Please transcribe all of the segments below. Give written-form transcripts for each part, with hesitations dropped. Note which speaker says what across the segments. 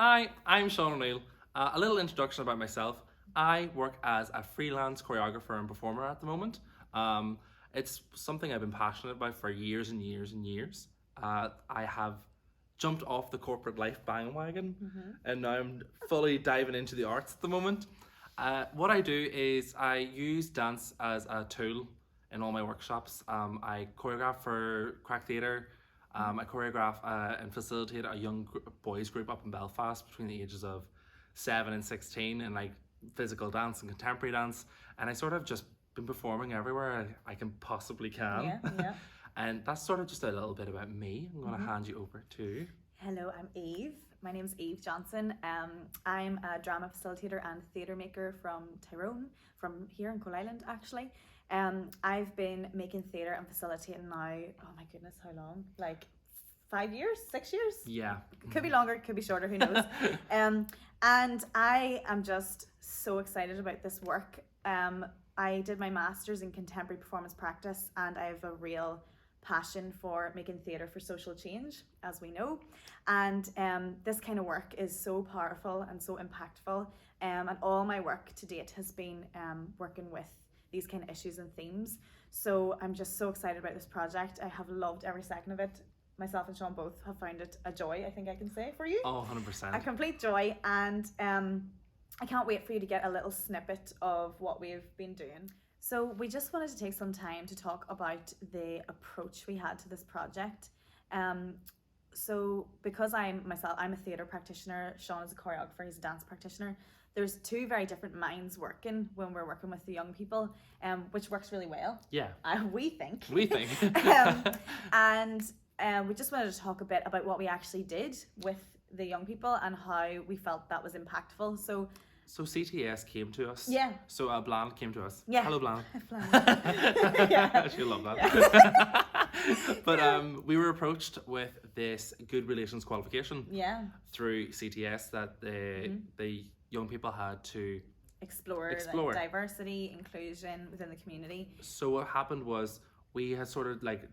Speaker 1: Hi, I'm Sean O'Neill. A little introduction about myself. I work as a freelance choreographer and performer at the moment. Um, it's something I've been passionate about for years and years and years. I have jumped off the corporate life bandwagon and now I'm fully diving into the arts at the moment. What I do is I use dance as a tool in all my workshops. I choreograph for Crack Theatre. I choreograph and facilitate a young boys group up in Belfast between the ages of 7 and 16 in like physical dance and contemporary dance. And I sort of just been performing everywhere I can possibly can.
Speaker 2: Yeah.
Speaker 1: And that's sort of just a little bit about me. I'm going to hand you over to.
Speaker 2: Hello, I'm Eve. My name is Eve Johnson. I'm a drama facilitator and theatre maker from Tyrone, from here in Coal Island actually. I've been making theatre and facilitating now, oh my goodness, how long? Like 5 years, 6 years?
Speaker 1: Yeah.
Speaker 2: Could be longer, could be shorter, who knows? And I am just so excited about this work. I did my master's in contemporary performance practice and I have a real passion for making theatre for social change, as we know. And this kind of work is so powerful and so impactful. And all my work to date has been working with these kind of issues and themes. So I'm just so excited about this project. I have loved every second of it. Myself and Sean both have found it a joy, I think I can say, for you.
Speaker 1: Oh, 100%.
Speaker 2: A complete joy. And I can't wait for you to get a little snippet of what we've been doing. So we just wanted to take some time to talk about the approach we had to this project. So because I'm a theatre practitioner, Sean is a choreographer, he's a dance practitioner. There's two very different minds working when we're working with the young people, which works really well.
Speaker 1: Yeah.
Speaker 2: We think.
Speaker 1: We think.
Speaker 2: And we just wanted to talk a bit about what we actually did with the young people and how we felt that was impactful.
Speaker 1: So CTS came to us.
Speaker 2: Yeah.
Speaker 1: So Bland came to us.
Speaker 2: Yeah.
Speaker 1: Hello, Bland.
Speaker 2: Yeah.
Speaker 1: She'll love that. But we were approached with this good relations qualification through CTS that the young people had to
Speaker 2: explore. Like diversity, inclusion within the community.
Speaker 1: So what happened was we had sort of like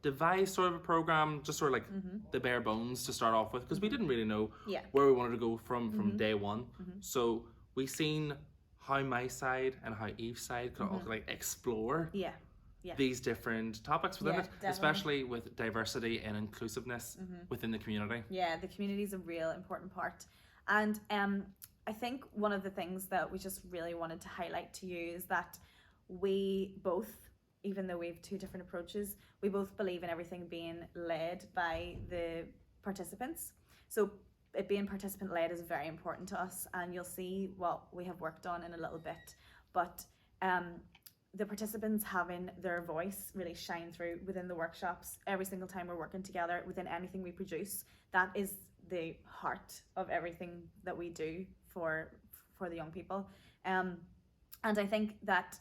Speaker 1: devised sort of a program, just sort of like the bare bones to start off with, because we didn't really know where we wanted to go from day one. So we seen how my side and how Eve's side could all like explore these different topics within it,
Speaker 2: definitely.
Speaker 1: especially with diversity and inclusiveness within the community.
Speaker 2: Yeah, the community is a real important part. And I think one of the things that we just really wanted to highlight to you is that we both, even though we have two different approaches, we both believe in everything being led by the participants. So it being participant led is very important to us, and you'll see what we have worked on in a little bit. But the participants having their voice really shine through within the workshops every single time we're working together within anything we produce. That is the heart of everything that we do for the young people. And I think that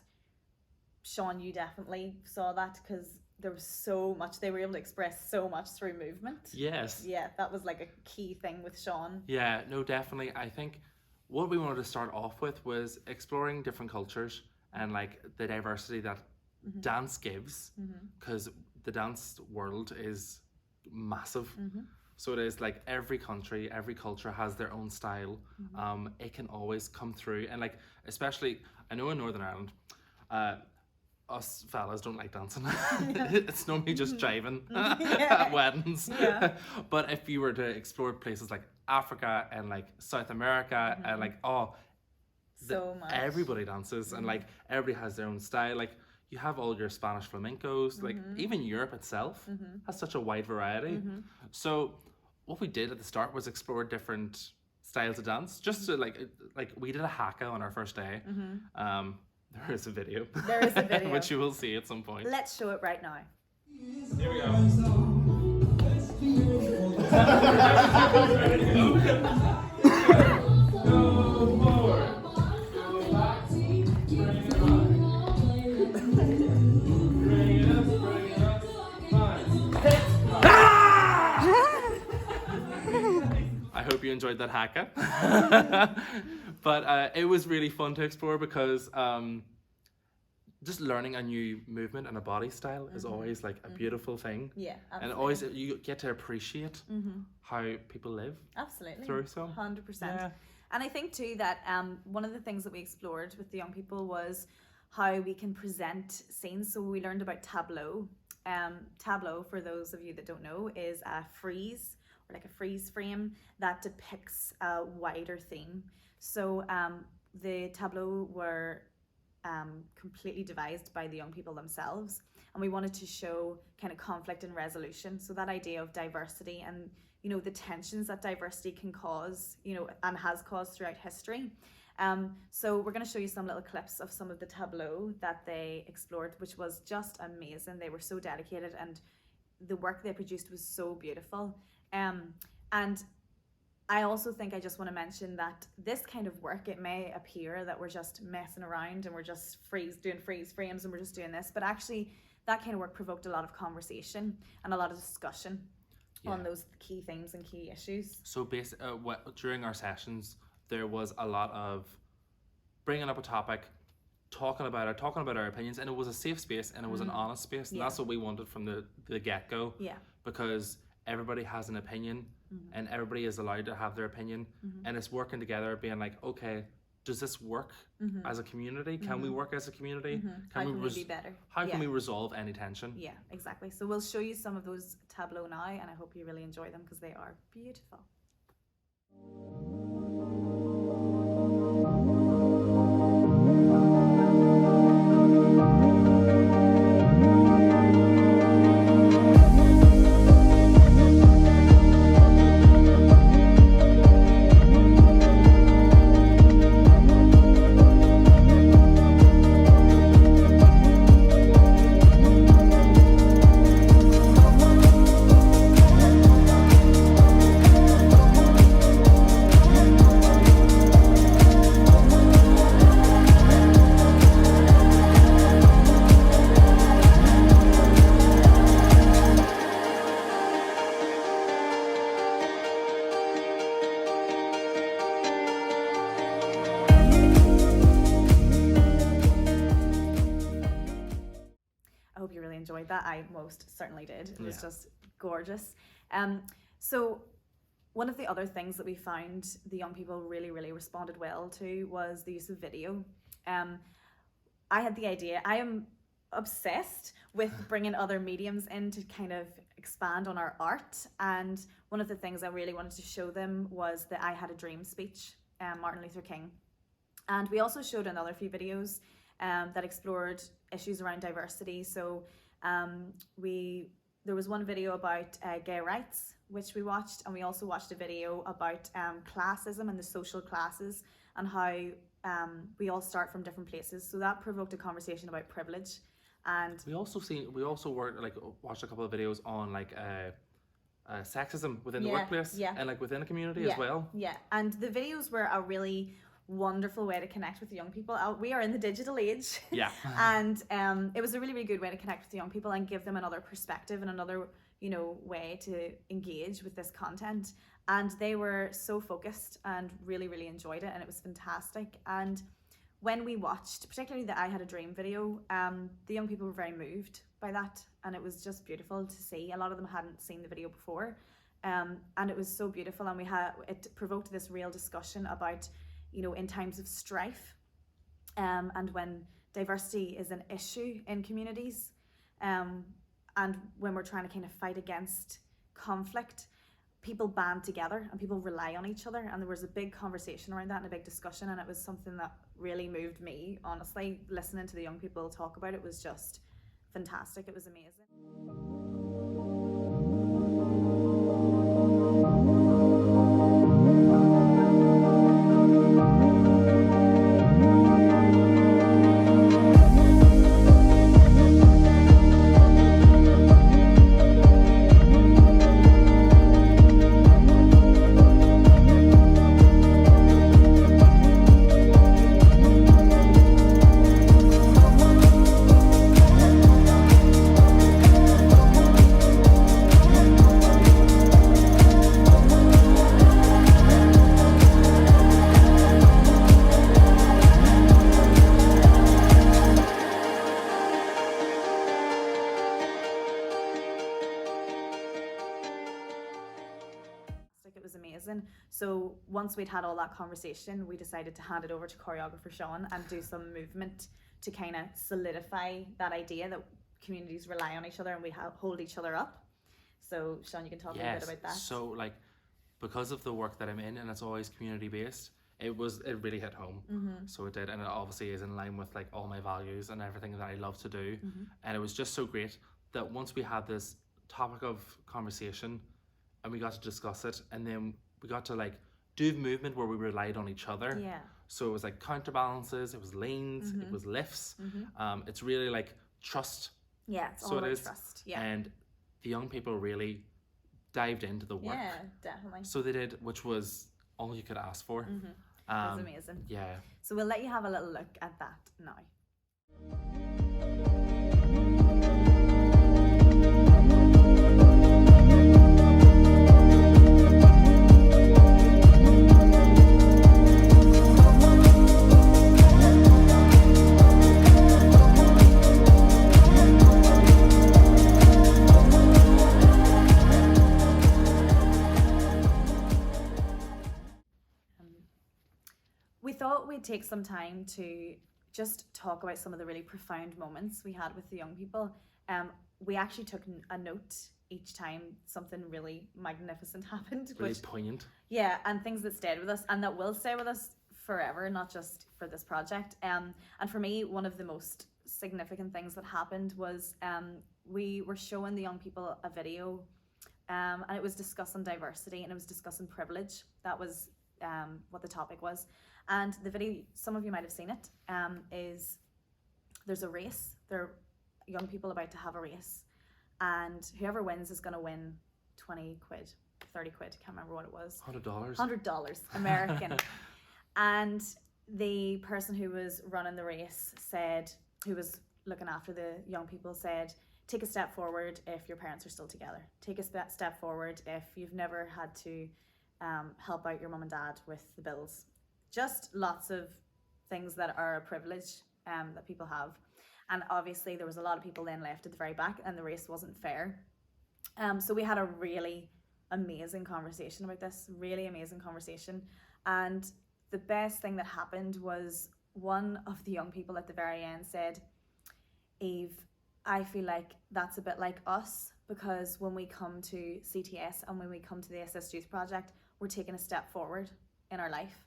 Speaker 2: Sean, you definitely saw that because there was so much, they were able to express so much through movement.
Speaker 1: Yes.
Speaker 2: Yeah, that was like a key thing with Sean.
Speaker 1: Yeah, no, definitely. I think what we wanted to start off with was exploring different cultures and like the diversity that dance gives, because the dance world is massive. So it is like every country, every culture has their own style. It can always come through, and like especially I know in Northern Ireland, us fellas don't like dancing. It's normally just jiving at weddings. But if you were to explore places like Africa and like South America and like
Speaker 2: so much.
Speaker 1: Everybody dances and like everybody has their own style. Like you have all your Spanish flamencos, like even Europe itself has such a wide variety. So what we did at the start was explore different styles of dance, just to like we did a haka on our first day. There is a video.
Speaker 2: There is a video.
Speaker 1: Which you will see at some point.
Speaker 2: Let's show it right now.
Speaker 1: Here we go. Go forward. Go back. Bring it up. Bring it up. Bring it up. Fine. I hope you enjoyed that haka. But it was really fun to explore because just learning a new movement and a body style is always like a beautiful thing.
Speaker 2: Yeah,
Speaker 1: And
Speaker 2: absolutely.
Speaker 1: always you get to appreciate how people live
Speaker 2: Absolutely.
Speaker 1: through some.
Speaker 2: 100%.
Speaker 1: Yeah.
Speaker 2: And I think too that one of the things that we explored with the young people was how we can present scenes. So we learned about tableau. Tableau, for those of you that don't know, is a frieze or like a freeze frame that depicts a wider theme. So the tableau were completely devised by the young people themselves, and we wanted to show kind of conflict and resolution. So that idea of diversity and, you know, the tensions that diversity can cause, you know, and has caused throughout history. So we're going to show you some little clips of some of the tableau that they explored, which was just amazing. They were so dedicated, and the work they produced was so beautiful. And I also think I just want to mention that this kind of work, it may appear that we're just messing around and we're just doing freeze frames and we're just doing this, but actually that kind of work provoked a lot of conversation and a lot of discussion on those key themes and key issues.
Speaker 1: So during our sessions, there was a lot of bringing up a topic, talking about our opinions, and it was a safe space and it was an honest space. And that's what we wanted from the get-go.
Speaker 2: Yeah.
Speaker 1: Because everybody has an opinion and everybody is allowed to have their opinion, and it's working together, being like, okay, does this work as a community? Can we work as a community?
Speaker 2: How can we be better?
Speaker 1: How can we resolve any tension?
Speaker 2: Yeah, exactly. So we'll show you some of those tableau now, and I hope you really enjoy them because they are beautiful. I hope you really enjoyed that. I most certainly did. It was just gorgeous. So one of the other things that we found the young people really, really responded well to was the use of video. I had the idea, I am obsessed with bringing other mediums in to kind of expand on our art. And one of the things I really wanted to show them was the I Had a Dream speech, Martin Luther King. And we also showed another few videos that explored issues around diversity. So there was one video about gay rights, which we watched, and we also watched a video about classism and the social classes and how we all start from different places. So that provoked a conversation about privilege. And
Speaker 1: we also watched a couple of videos on sexism within the workplace and within a community as well.
Speaker 2: Yeah, and the videos were a really wonderful way to connect with the young people. We are in the digital age.
Speaker 1: Yeah.
Speaker 2: And it was a really, really good way to connect with the young people and give them another perspective and another, you know, way to engage with this content. And they were so focused and really, really enjoyed it, and it was fantastic. And when we watched, particularly the I Had a Dream video, the young people were very moved by that, and it was just beautiful to see. A lot of them hadn't seen the video before, and it was so beautiful. And it provoked this real discussion about, you know, in times of strife, and when diversity is an issue in communities, and when we're trying to kind of fight against conflict, people band together and people rely on each other. And there was a big conversation around that and a big discussion, and it was something that really moved me, honestly. Listening to the young people talk about it was just fantastic. It was amazing. amazing. So once we'd had all that conversation, we decided to hand it over to choreographer Sean and do some movement to kind of solidify that idea that communities rely on each other and we hold each other up. So Sean, you can talk a little bit about that.
Speaker 1: So like, because of the work that I'm in, and it's always community based, it really hit home. So it did, and it obviously is in line with like all my values and everything that I love to do. And it was just so great that once we had this topic of conversation and we got to discuss it, and then we got to like do movement where we relied on each other.
Speaker 2: Yeah.
Speaker 1: So it was like counterbalances, it was leans, it was lifts. It's really like trust.
Speaker 2: Yeah, it's all about trust. Yeah.
Speaker 1: And the young people really dived into the work.
Speaker 2: Yeah, definitely.
Speaker 1: So they did, which was all you could ask for.
Speaker 2: It was amazing.
Speaker 1: Yeah.
Speaker 2: So we'll let you have a little look at that now. We thought we'd take some time to just talk about some of the really profound moments we had with the young people. We actually took a note each time something really magnificent happened.
Speaker 1: Really poignant.
Speaker 2: Yeah, and things that stayed with us and that will stay with us forever, not just for this project. And for me, one of the most significant things that happened was we were showing the young people a video, and it was discussing diversity and it was discussing privilege. That was what the topic was. And the video, some of you might have seen it, is there's a race. There are young people about to have a race, and whoever wins is going to win 20 quid, 30 quid, can't remember what it was.
Speaker 1: $100.
Speaker 2: $100 American. And the person who was running the race said, who was looking after the young people, said, take a step forward if your parents are still together. Take a step forward if you've never had to help out your mum and dad with the bills. Just lots of things that are a privilege that people have. And obviously there was a lot of people then left at the very back and the race wasn't fair. So we had a really amazing conversation about this, really amazing conversation. And the best thing that happened was one of the young people at the very end said, Eve, I feel like that's a bit like us, because when we come to CTS and when we come to the SS Youth Project, we're taking a step forward in our life.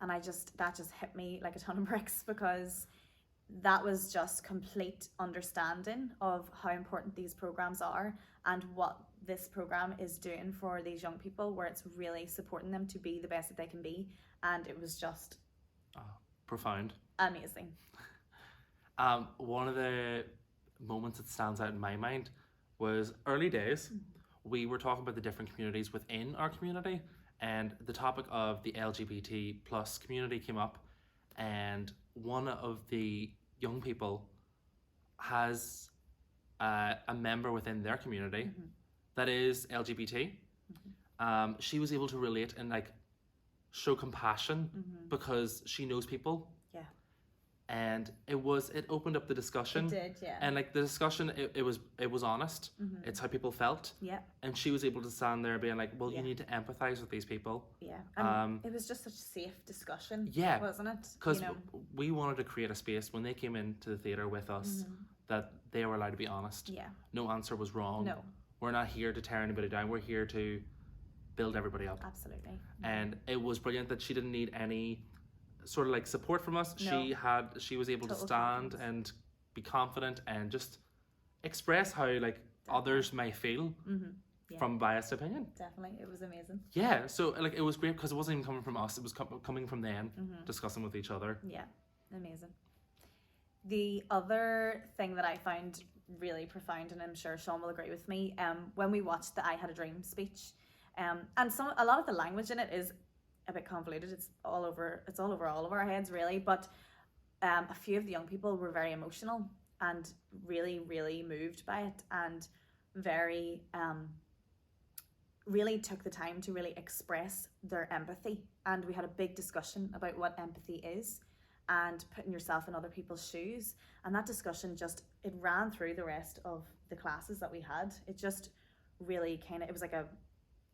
Speaker 2: And that just hit me like a ton of bricks, because that was just complete understanding of how important these programs are and what this program is doing for these young people, where it's really supporting them to be the best that they can be. And it was just
Speaker 1: profound,
Speaker 2: amazing.
Speaker 1: One of the moments that stands out in my mind was early days. We were talking about the different communities within our community, and the topic of the LGBT plus community came up, and one of the young people has a member within their community that is LGBT. She was able to relate and like show compassion because she knows people.
Speaker 2: Yeah.
Speaker 1: And it opened up the discussion.
Speaker 2: It did, yeah.
Speaker 1: And like the discussion, it was honest. It's how people felt.
Speaker 2: Yeah.
Speaker 1: And she was able to stand there being like, well,
Speaker 2: Yeah.
Speaker 1: you need to empathize with these people.
Speaker 2: Yeah. And it was just such a safe discussion.
Speaker 1: Yeah.
Speaker 2: Wasn't it?
Speaker 1: Because we wanted to create a space when they came into the theatre with us that they were allowed to be honest.
Speaker 2: Yeah.
Speaker 1: No answer was wrong.
Speaker 2: No.
Speaker 1: We're not here to tear anybody down. We're here to build everybody up.
Speaker 2: Absolutely.
Speaker 1: And it was brilliant that she didn't need any sort of like support from us.
Speaker 2: No.
Speaker 1: She was able to
Speaker 2: Total
Speaker 1: stand
Speaker 2: confidence.
Speaker 1: and be confident and just express how like others may feel
Speaker 2: Yeah.
Speaker 1: from biased opinion.
Speaker 2: Definitely. It was amazing.
Speaker 1: Yeah, so like it was great because it wasn't even coming from us, it was coming from them, discussing with each other.
Speaker 2: Yeah. Amazing. The other thing that I found really profound, and I'm sure Sean will agree with me, when we watched the I Had a Dream speech, and a lot of the language in it is a bit convoluted. It's all over all of our heads really, but a few of the young people were very emotional and really, really moved by it, and very really took the time to really express their empathy. And we had a big discussion about what empathy is and putting yourself in other people's shoes. And that discussion it ran through the rest of the classes that we had. It just really it was like a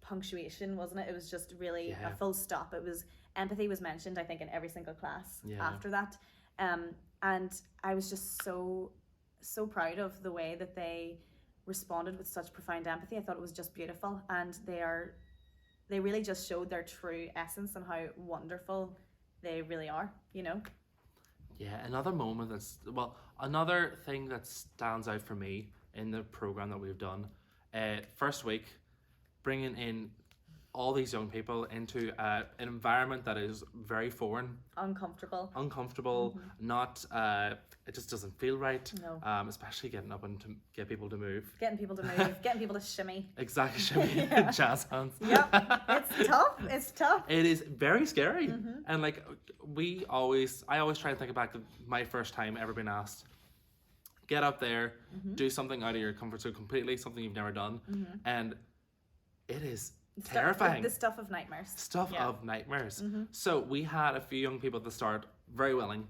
Speaker 2: punctuation, wasn't it? It was just really
Speaker 1: Yeah.
Speaker 2: a full stop. It was empathy was mentioned, I think, in every single class
Speaker 1: Yeah.
Speaker 2: after that. And I was just so proud of the way that they responded with such profound empathy. I thought it was just beautiful, and they really just showed their true essence and how wonderful they really are, you know.
Speaker 1: Yeah, another thing that stands out for me in the program that we've done, first week, bringing in all these young people into an environment that is very foreign,
Speaker 2: Uncomfortable.
Speaker 1: not it just doesn't feel right.
Speaker 2: No.
Speaker 1: Especially getting up and to get people to move.
Speaker 2: Getting people to move, getting people to shimmy.
Speaker 1: Exactly, shimmy, jazz hands.
Speaker 2: Yep, it's tough. It's tough.
Speaker 1: It is very scary, and like I always try and think back to my first time ever being asked, get up there, do something out of your comfort zone completely, something you've never done, and it is terrifying.
Speaker 2: The stuff of nightmares.
Speaker 1: So we had a few young people at the start, very willing,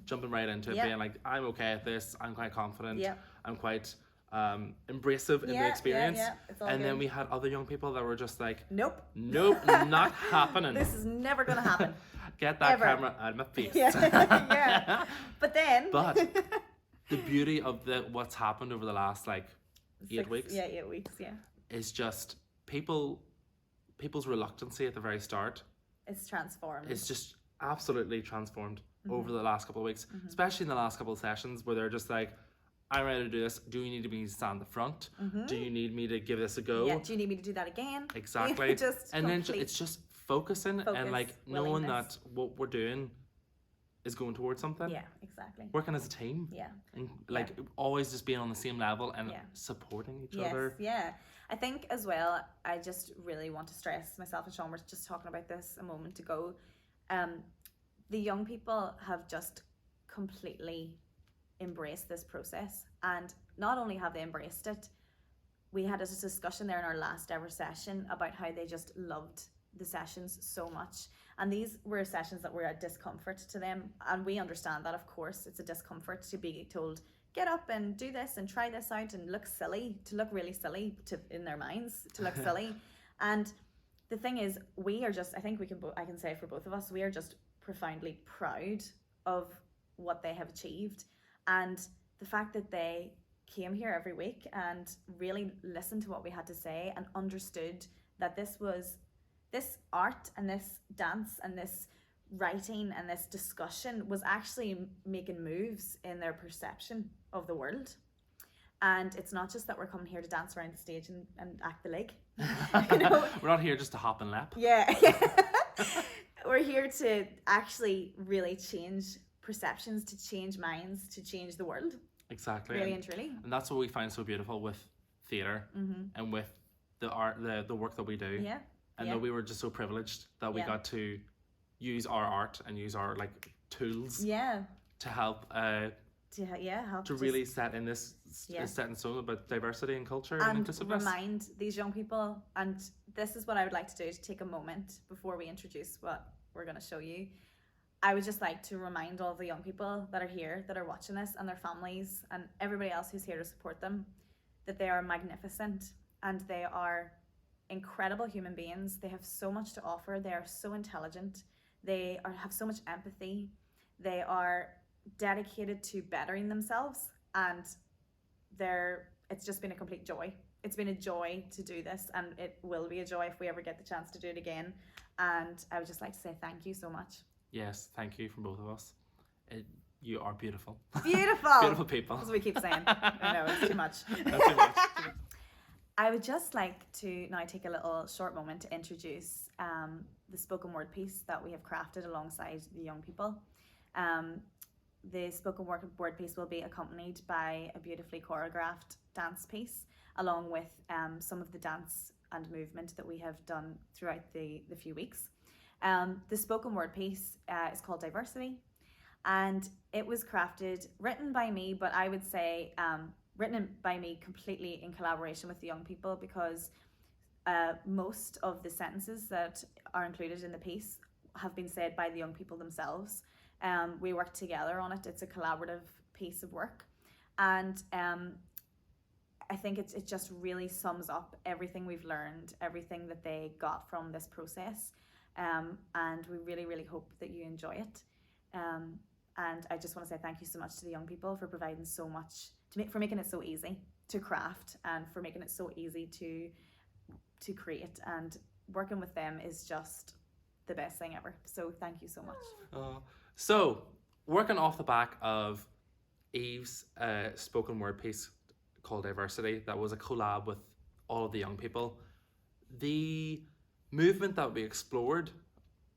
Speaker 1: jumping right into it, being like, I'm okay at this, I'm quite confident, I'm quite embracive in the experience. And then we had other young people that were just like,
Speaker 2: nope,
Speaker 1: not happening.
Speaker 2: This is never gonna happen.
Speaker 1: Get that camera out of my face.
Speaker 2: But
Speaker 1: the beauty of what's happened over the last 8 weeks.
Speaker 2: 8 weeks,
Speaker 1: is just people's reluctancy at the very start.
Speaker 2: It's transformed.
Speaker 1: It's just absolutely transformed over the last couple of weeks, especially in the last couple of sessions where they're just like, I'm ready to do this. Do you need me to stand at the front? Do you need me to give this a go?
Speaker 2: Yeah. Do you need me to do that again?
Speaker 1: Exactly. Then it's just focusing and knowing that what we're doing is going towards something.
Speaker 2: Yeah, exactly.
Speaker 1: Working as a team.
Speaker 2: Yeah.
Speaker 1: And always just being on the same level and supporting each other.
Speaker 2: Yeah. I think as well, I just really want to stress, myself and Sean were just talking about this a moment ago. The young people have just completely embraced this process, and not only have they embraced it, we had a discussion there in our last ever session about how they just loved the sessions so much, and these were sessions that were a discomfort to them, and we understand that, of course. It's a discomfort to be told, get up and do this and try this out and look really silly in their minds, to look silly. And the thing is, we are just, I think I can say for both of us, we are just profoundly proud of what they have achieved, and the fact that they came here every week and really listened to what we had to say and understood that this art and this dance and this writing and this discussion was actually making moves in their perception of the world. And it's not just that we're coming here to dance around the stage and act the leg.
Speaker 1: We're not here just to hop and lap.
Speaker 2: Yeah. We're here to actually really change perceptions, to change minds, to change the world.
Speaker 1: Exactly.
Speaker 2: Really and truly.
Speaker 1: And that's what we find so beautiful with theatre and with the art, the work that we do.
Speaker 2: Yeah.
Speaker 1: And that we were just so privileged that we got to use our art and use our tools to help to really set in stone about diversity and culture and inclusiveness.
Speaker 2: Remind these young people, and this is what I would like to do, to take a moment before we introduce what we're going to show you. I would just like to remind all the young people that are here, that are watching this, and their families and everybody else who's here to support them, that they are magnificent and they are incredible human beings. They have so much to offer. They are so intelligent. They have so much empathy. They are dedicated to bettering themselves, and it's just been a complete joy. It's been a joy to do this, and it will be a joy if we ever get the chance to do it again. And I would just like to say thank you so much.
Speaker 1: Yes, thank you from both of us. You are beautiful.
Speaker 2: Beautiful.
Speaker 1: Beautiful people.
Speaker 2: As we keep saying. I know, it's too much.
Speaker 1: That's too much.
Speaker 2: I would just like to now take a little short moment to introduce the spoken word piece that we have crafted alongside the young people. The spoken word piece will be accompanied by a beautifully choreographed dance piece, along with some of the dance and movement that we have done throughout the few weeks. The spoken word piece is called Diversity, and it was written by me, but I would say written by me completely in collaboration with the young people, because most of the sentences that are included in the piece have been said by the young people themselves. We worked together on it. It's a collaborative piece of work, and I think it just really sums up everything we've learned, everything that they got from this process. And we really, really hope that you enjoy it. And I just want to say thank you so much to the young people for providing so much, for making it so easy to craft, and for making it so easy to create. And working with them is just the best thing ever. So thank you so much.
Speaker 1: So, working off the back of Eve's spoken word piece called Diversity, that was a collab with all of the young people. The movement that we explored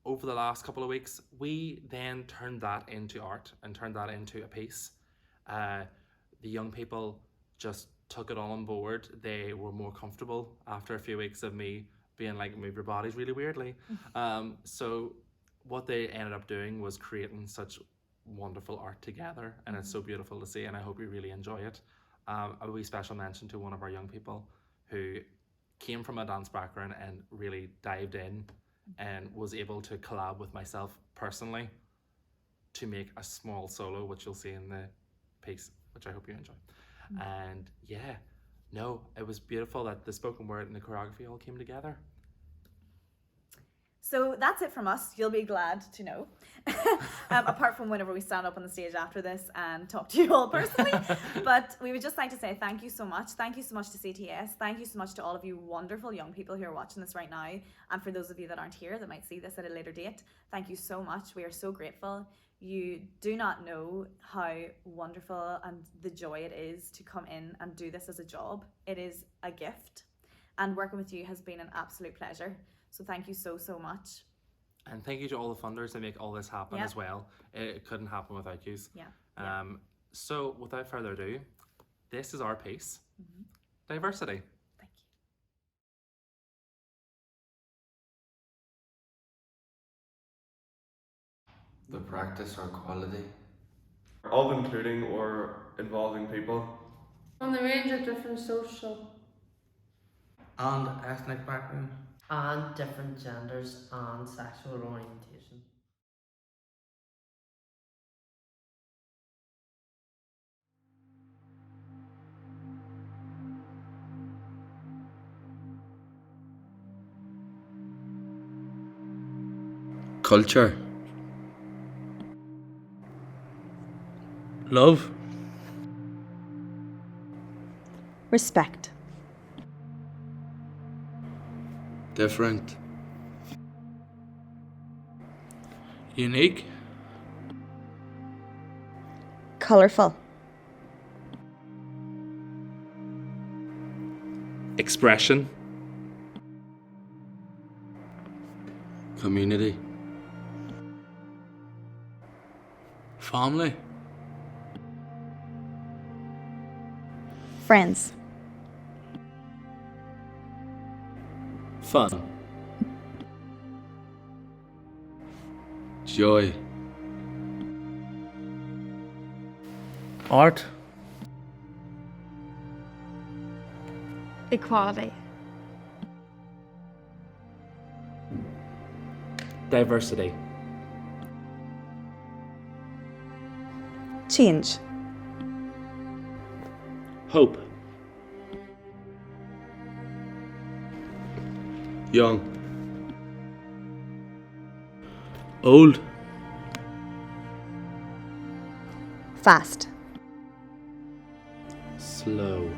Speaker 1: over the last couple of weeks, we then turned that into art and turned that into a piece. The young people just took it all on board. They were more comfortable after a few weeks of me being like, move your bodies really weirdly. So what they ended up doing was creating such wonderful art together, and it's so beautiful to see, and I hope you really enjoy it. A wee special mention to one of our young people who came from a dance background and really dived in and was able to collab with myself personally to make a small solo, which you'll see in the piece, which I hope you enjoy. And yeah, no, it was beautiful that the spoken word and the choreography all came together.
Speaker 2: So that's it from us. You'll be glad to know. Apart from whenever we stand up on the stage after this and talk to you all personally. But we would just like to say thank you so much. Thank you so much to CTS. Thank you so much to all of you wonderful young people who are watching this right now. And for those of you that aren't here that might see this at a later date, thank you so much. We are so grateful. You do not know how wonderful and the joy it is to come in and do this as a job. It is a gift. And working with you has been an absolute pleasure. So thank you so, so much.
Speaker 1: And thank you to all the funders that make all this happen as well. It couldn't happen without you. So without further ado, this is our piece, Diversity.
Speaker 2: Thank
Speaker 3: you. The practice or quality
Speaker 4: of including or involving people
Speaker 5: on the range of different social
Speaker 3: and ethnic background
Speaker 5: and different genders and sexual orientation.
Speaker 3: culture,
Speaker 6: love,
Speaker 2: respect,
Speaker 3: different,
Speaker 6: unique,
Speaker 2: colorful,
Speaker 1: Expression,
Speaker 3: community,
Speaker 6: family,
Speaker 2: friends,
Speaker 1: fun,
Speaker 3: joy,
Speaker 6: art,
Speaker 7: equality,
Speaker 1: diversity,
Speaker 2: change,
Speaker 1: hope,
Speaker 3: young,
Speaker 6: old,
Speaker 2: fast,
Speaker 1: slow,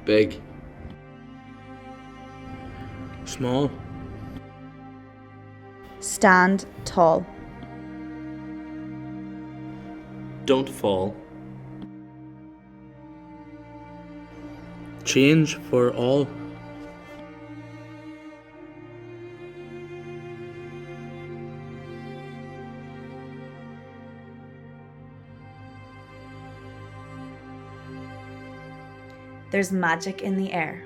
Speaker 3: big,
Speaker 6: small,
Speaker 2: stand tall,
Speaker 1: don't fall,
Speaker 6: change for all,
Speaker 2: there's magic in the air,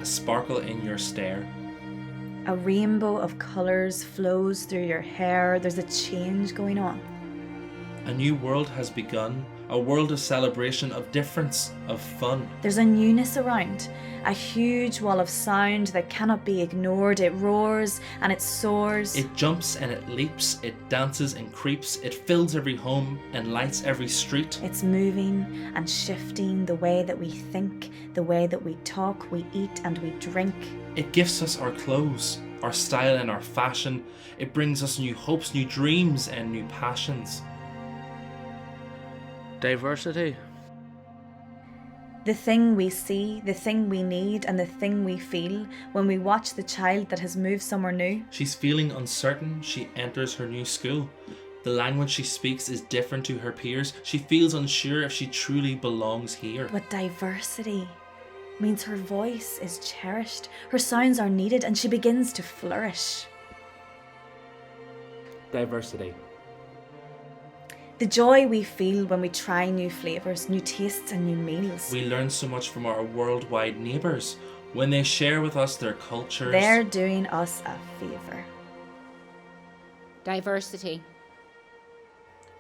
Speaker 1: a sparkle in your stare,
Speaker 2: a rainbow of colors flows through your hair, there's a change going on.
Speaker 1: a new world has begun A world of celebration, of difference, of fun.
Speaker 2: There's a newness around, a huge wall of sound that cannot be ignored. It roars and it soars.
Speaker 1: It jumps and it leaps, it dances and creeps, it fills every home and lights every street.
Speaker 2: It's moving and shifting the way that we think, the way that we talk, we eat and we drink.
Speaker 1: It gifts us our clothes, our style and our fashion. It brings us new hopes, new dreams and new passions.
Speaker 6: Diversity.
Speaker 2: The thing we see, the thing we need, and the thing we feel when we watch the child that has moved somewhere new.
Speaker 1: She's feeling uncertain, she enters her new school. The language she speaks is different to her peers. She feels unsure if she truly belongs here.
Speaker 2: But diversity means her voice is cherished, her sounds are needed, and she begins to flourish.
Speaker 1: Diversity.
Speaker 2: The joy we feel when we try new flavours, new tastes and new meals.
Speaker 1: We learn so much from our worldwide neighbours when they share with us their cultures.
Speaker 2: They're doing us a favour.
Speaker 7: Diversity.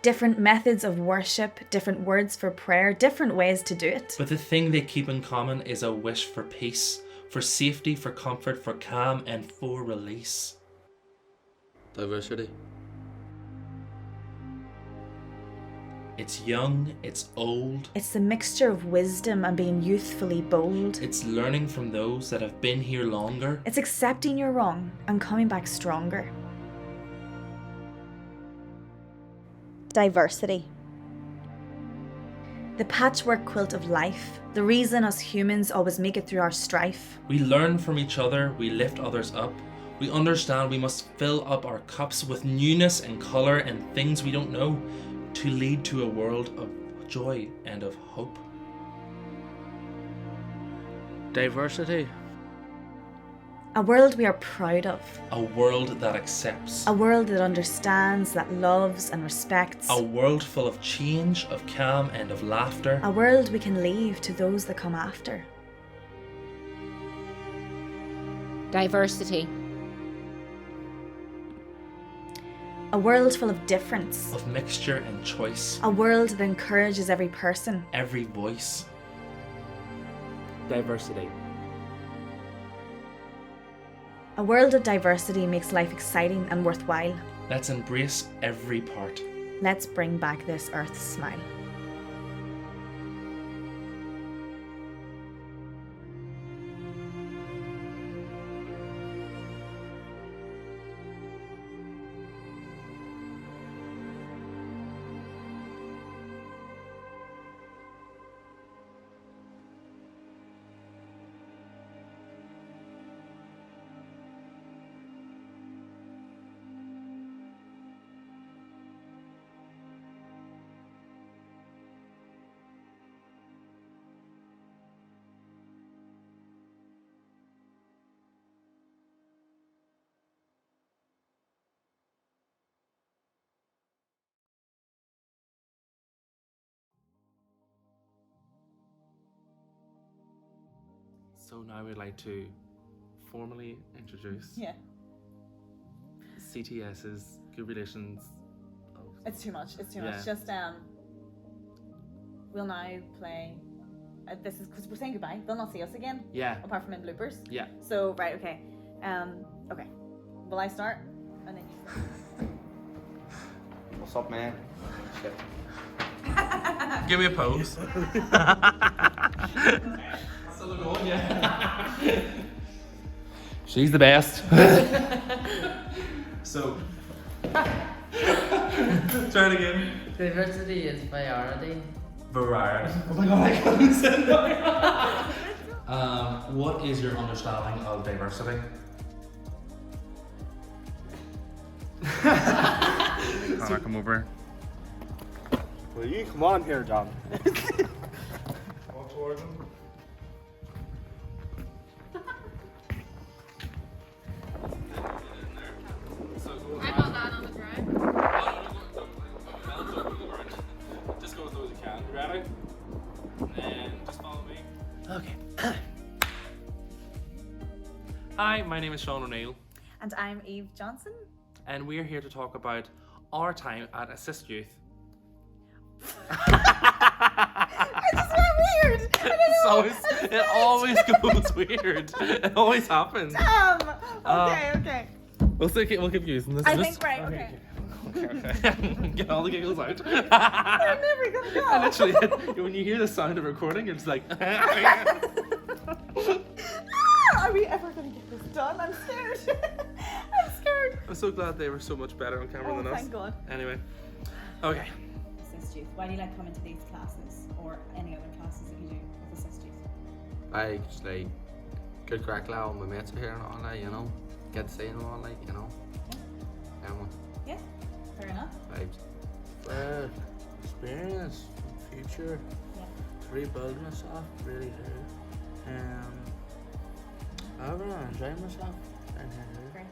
Speaker 2: Different methods of worship, different words for prayer, different ways to do it.
Speaker 1: But the thing they keep in common is a wish for peace, for safety, for comfort, for calm and for release.
Speaker 3: Diversity.
Speaker 1: It's young, it's old.
Speaker 2: It's the mixture of wisdom and being youthfully bold.
Speaker 1: It's learning from those that have been here longer.
Speaker 2: It's accepting you're wrong and coming back stronger. Diversity. The patchwork quilt of life, the reason us humans always make it through our strife.
Speaker 1: We learn from each other, we lift others up. We understand we must fill up our cups with newness and colour and things we don't know to lead to a world of joy and of hope.
Speaker 6: Diversity.
Speaker 2: A world we are proud of.
Speaker 1: A world that accepts.
Speaker 2: A world that understands, that loves and respects.
Speaker 1: A world full of change, of calm and of laughter.
Speaker 2: A world we can leave to those that come after.
Speaker 7: Diversity.
Speaker 2: A world full of difference.
Speaker 1: Of mixture and choice.
Speaker 2: A world that encourages every person.
Speaker 1: Every voice.
Speaker 8: Diversity.
Speaker 2: A world of diversity makes life exciting and worthwhile.
Speaker 1: Let's embrace every part.
Speaker 2: Let's bring back this earth's smile.
Speaker 1: So now we'd like to formally introduce CTS's Good Relations.
Speaker 2: It's too much. It's too
Speaker 1: Yeah.
Speaker 2: much. Just we'll now play. This is because we're saying goodbye. They'll not see us again,
Speaker 1: Yeah,
Speaker 2: apart from in bloopers.
Speaker 1: yeah.
Speaker 2: So right, okay. Okay. Will I start? And then you start.
Speaker 8: What's up, man? Shit.
Speaker 1: Give me a pose. Still going, yeah. She's the best. So, try it again.
Speaker 5: Diversity is priority.
Speaker 1: Variety. Oh my god, I couldn't say that. What is your understanding of diversity? Connor, come over.
Speaker 8: Will you come on here, John?
Speaker 1: Walk towards him.
Speaker 7: I'm not that on the drive.
Speaker 1: Just go as low as you can. You ready? And just follow me. Okay. Hi, my name is Sean O'Neill,
Speaker 2: And I'm Eve Johnson.
Speaker 1: and we're here to talk about our time at Assist Youth. it always goes weird. It always happens.
Speaker 2: Okay.
Speaker 1: We'll keep using this.
Speaker 2: I think right. Okay.
Speaker 1: Get all the giggles out.
Speaker 2: I'm never gonna go.
Speaker 1: I literally, when you hear the sound of recording, you're just like.
Speaker 2: Are we ever gonna get this done? I'm scared. I'm scared.
Speaker 1: I'm so glad they were so much better on camera than us.
Speaker 2: Thank God.
Speaker 1: Anyway, okay.
Speaker 2: Assist youth. Why do you like coming to these classes or any other classes that you do with assist youth?
Speaker 3: I just like good crack now. My mates are here and all that, you know. Get to see them all, like, you know.
Speaker 2: Yeah, fair enough.
Speaker 3: Vibes.
Speaker 6: Experience, future,
Speaker 2: Yeah.
Speaker 6: to rebuild myself, really do. Overall, enjoying myself.
Speaker 2: Great.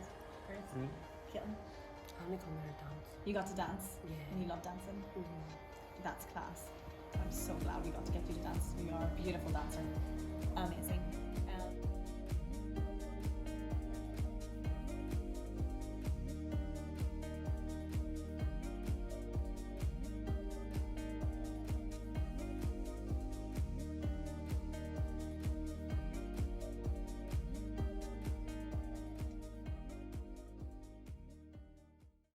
Speaker 6: Mm.
Speaker 2: Caitlin,
Speaker 9: Only come here to dance.
Speaker 2: you got to dance
Speaker 9: Yeah.
Speaker 2: and you love dancing. That's class. I'm so glad we got to get you to dance. You are a beautiful dancer. Amazing.